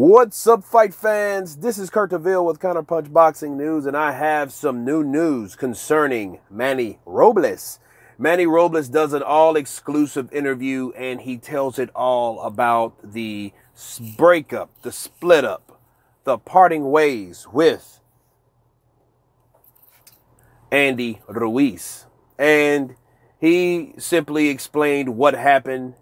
What's up, fight fans? This is Kurt DeVille with Counterpunch Boxing News, and I have some new news concerning Manny Robles. Manny Robles does an all-exclusive interview, and he tells it all about the breakup, the split up, the parting ways with Andy Ruiz. And he simply explained what happened.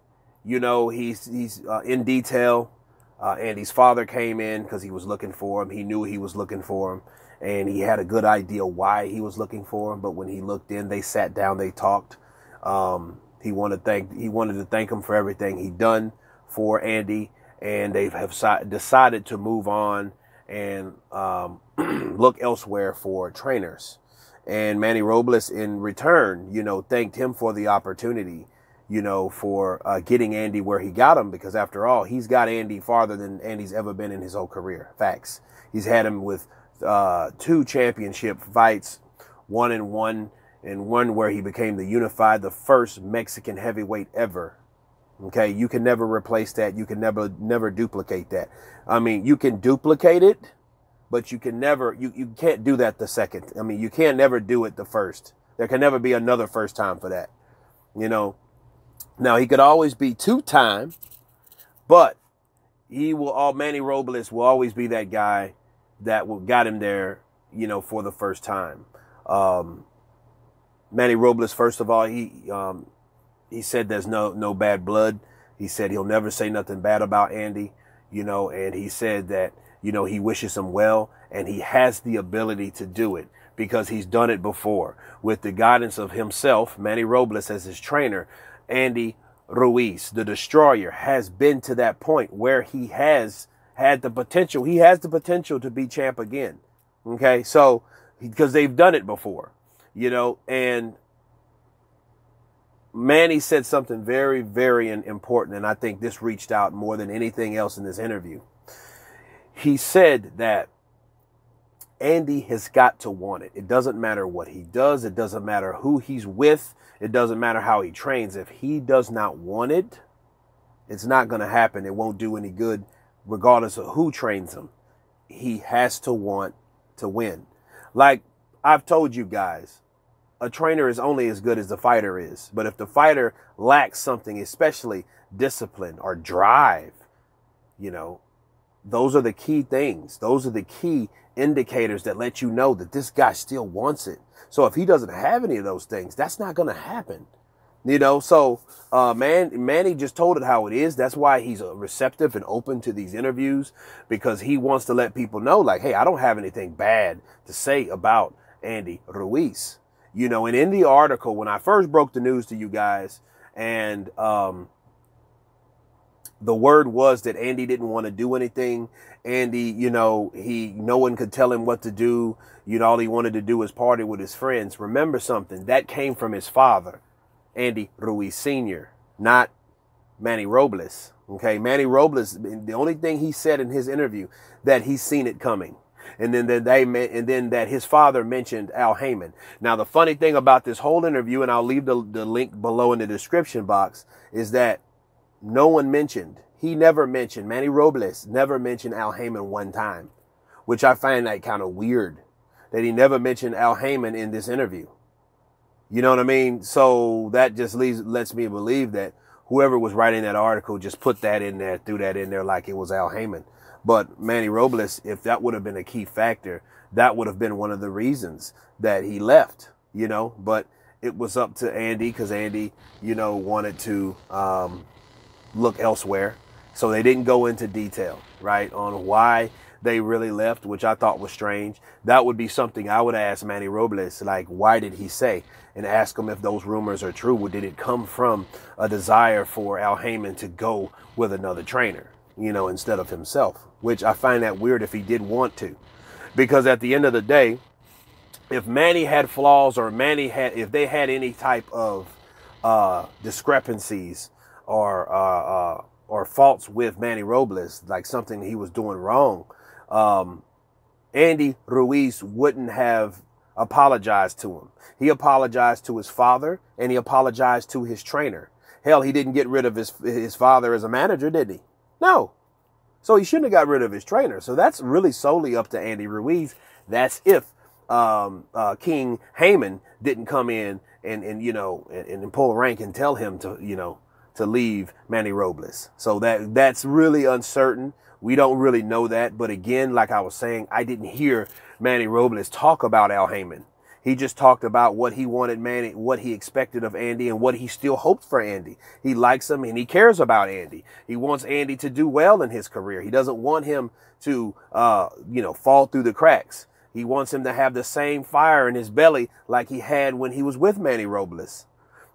You know, he's in detail. Andy's father came in because he was looking for him. He knew he was looking for him, and he had a good idea why he was looking for him. But when he looked in, they sat down, they talked. He wanted to thank him for everything he'd done for Andy, and they have decided to move on and look elsewhere for trainers. And Manny Robles, in return, thanked him for the opportunity, for getting Andy where he got him, because after all, he's got Andy farther than Andy's ever been in his whole career. Facts. He's had him with 2 championship fights, one where he became the first Mexican heavyweight ever. Okay, you can never replace that. You can never duplicate that. I mean, you can duplicate it, but you can never, you can't do that the second. I mean, you can never do it the first. There can never be another first time for that, Now, he could always be 2-time, but Manny Robles will always be that guy that got him there, for the first time. Manny Robles, first of all, he said there's no bad blood. He said he'll never say nothing bad about Andy, and he said that, he wishes him well, and he has the ability to do it because he's done it before with the guidance of himself, Manny Robles, as his trainer. Andy Ruiz, the destroyer, has been to that point where he has had the potential. He has the potential to be champ again. Okay, so because they've done it before, and Manny said something very, very important, and I think this reached out more than anything else in this interview. He said that Andy has got to want it. It doesn't matter what he does. It doesn't matter who he's with. It doesn't matter how he trains. If he does not want it, it's not going to happen. It won't do any good, regardless of who trains him. He has to want to win. Like I've told you guys, a trainer is only as good as the fighter is. But if the fighter lacks something, especially discipline or drive, those are the key things. Those are the key indicators that let you know that this guy still wants it. So if he doesn't have any of those things, that's not going to happen. So Manny just told it how it is. That's why he's receptive and open to these interviews, because he wants to let people know, like, hey, I don't have anything bad to say about Andy Ruiz. And in the article, when I first broke the news to you guys, and the word was that Andy didn't want to do anything. Andy, no one could tell him what to do. All he wanted to do was party with his friends. Remember something, that came from his father, Andy Ruiz Sr., not Manny Robles. Okay, Manny Robles, the only thing he said in his interview, that he's seen it coming. And then that his father mentioned Al Heyman. Now, the funny thing about this whole interview, and I'll leave the link below in the description box, is that no one mentioned, Manny Robles never mentioned Al Heyman one time, which I find that kind of weird, that he never mentioned Al Heyman in this interview. You know what I mean? So that just lets me believe that whoever was writing that article just put that in there, threw that in there like it was Al Heyman. But Manny Robles, if that would have been a key factor, that would have been one of the reasons that he left, But it was up to Andy, because Andy, wanted to look elsewhere. So they didn't go into detail, right, on why they really left, which I thought was strange. That would be something I would ask Manny Robles, like, why did he say? And ask him if those rumors are true. Or did it come from a desire for Al Heyman to go with another trainer, instead of himself? Which I find that weird if he did want to. Because at the end of the day, if Manny had flaws, or if they had any type of discrepancies or faults with Manny Robles, like something he was doing wrong, Andy Ruiz wouldn't have apologized to him. He apologized to his father, and he apologized to his trainer. Hell, he didn't get rid of his father as a manager, did he? No. So he shouldn't have got rid of his trainer. So that's really solely up to Andy Ruiz. That's if King Heyman didn't come in and pull rank and tell him to leave Manny Robles. So that's really uncertain. We don't really know that. But again, like I was saying, I didn't hear Manny Robles talk about Al Heyman. He just talked about what he wanted Manny, what he expected of Andy, and what he still hoped for Andy. He likes him and he cares about Andy. He wants Andy to do well in his career. He doesn't want him to, fall through the cracks. He wants him to have the same fire in his belly like he had when he was with Manny Robles.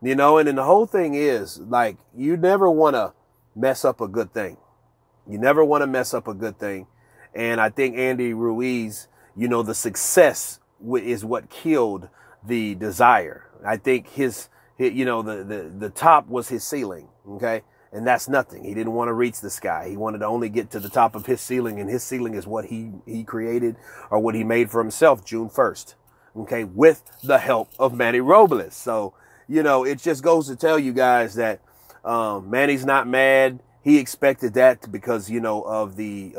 And then the whole thing is, like, you never want to mess up a good thing. You never want to mess up a good thing. And I think Andy Ruiz, the success is what killed the desire. I think the top was his ceiling. Okay. And that's nothing. He didn't want to reach the sky. He wanted to only get to the top of his ceiling. And his ceiling is what he created or what he made for himself June 1st. Okay. With the help of Manny Robles. So, it just goes to tell you guys that Manny's not mad. He expected that because, of the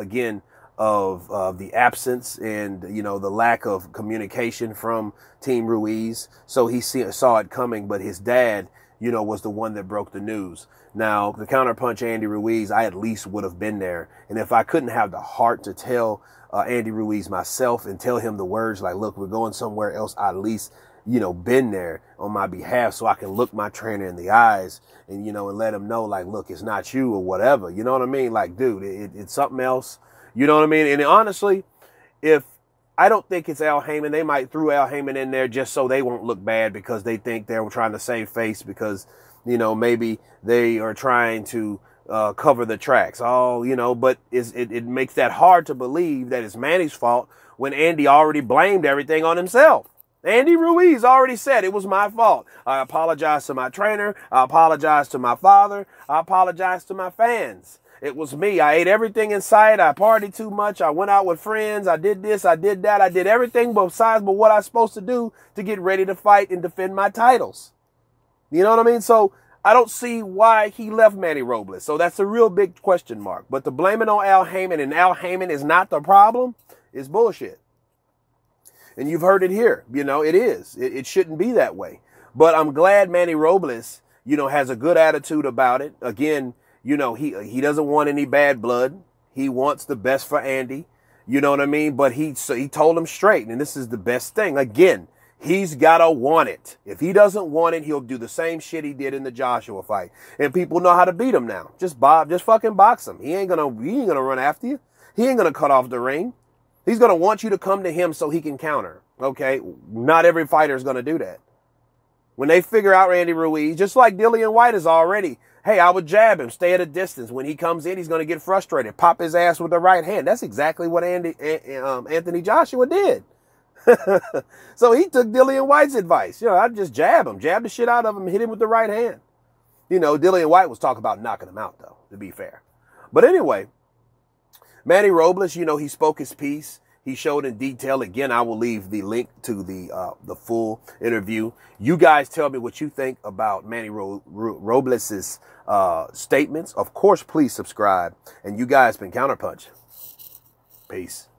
absence and, the lack of communication from Team Ruiz. So he saw it coming, but his dad, was the one that broke the news. Now, the Counterpunch Andy Ruiz, I at least would have been there. And if I couldn't have the heart to tell Andy Ruiz myself and tell him the words like, look, we're going somewhere else, I at least, been there on my behalf so I can look my trainer in the eyes and, and let him know, like, look, it's not you or whatever. You know what I mean? Like, dude, it's something else. You know what I mean? And honestly, I don't think it's Al Heyman. They might throw Al Heyman in there just so they won't look bad because they think they're trying to save face because, maybe they are trying to cover the tracks. But it makes that hard to believe that it's Manny's fault when Andy already blamed everything on himself. Andy Ruiz already said it was my fault. I apologize to my trainer. I apologize to my father. I apologize to my fans. It was me. I ate everything in sight. I partied too much. I went out with friends. I did this. I did that. I did everything but what I was supposed to do to get ready to fight and defend my titles. You know what I mean? So I don't see why he left Manny Robles. So that's a real big question mark. But to blame it on Al Heyman and Al Heyman is not the problem is bullshit. And you've heard it here. It is. It shouldn't be that way. But I'm glad Manny Robles, has a good attitude about it. Again, he doesn't want any bad blood. He wants the best for Andy. You know what I mean? But he told him straight, and this is the best thing. Again, he's got to want it. If he doesn't want it, he'll do the same shit he did in the Joshua fight. And people know how to beat him now. Just fucking box him. He ain't gonna run after you. He ain't gonna cut off the ring. He's going to want you to come to him so he can counter. Okay. Not every fighter is going to do that. When they figure out Andy Ruiz, just like Dillian White is already, hey, I would jab him, stay at a distance. When he comes in, he's going to get frustrated, pop his ass with the right hand. That's exactly what Anthony Joshua did. So he took Dillian White's advice. I'd just jab the shit out of him, hit him with the right hand. Dillian White was talking about knocking him out, though, to be fair. But anyway, Manny Robles, he spoke his piece. He showed in detail. Again, I will leave the link to the full interview. You guys tell me what you think about Manny Robles' statements. Of course, please subscribe. And you guys been Counterpunch. Peace.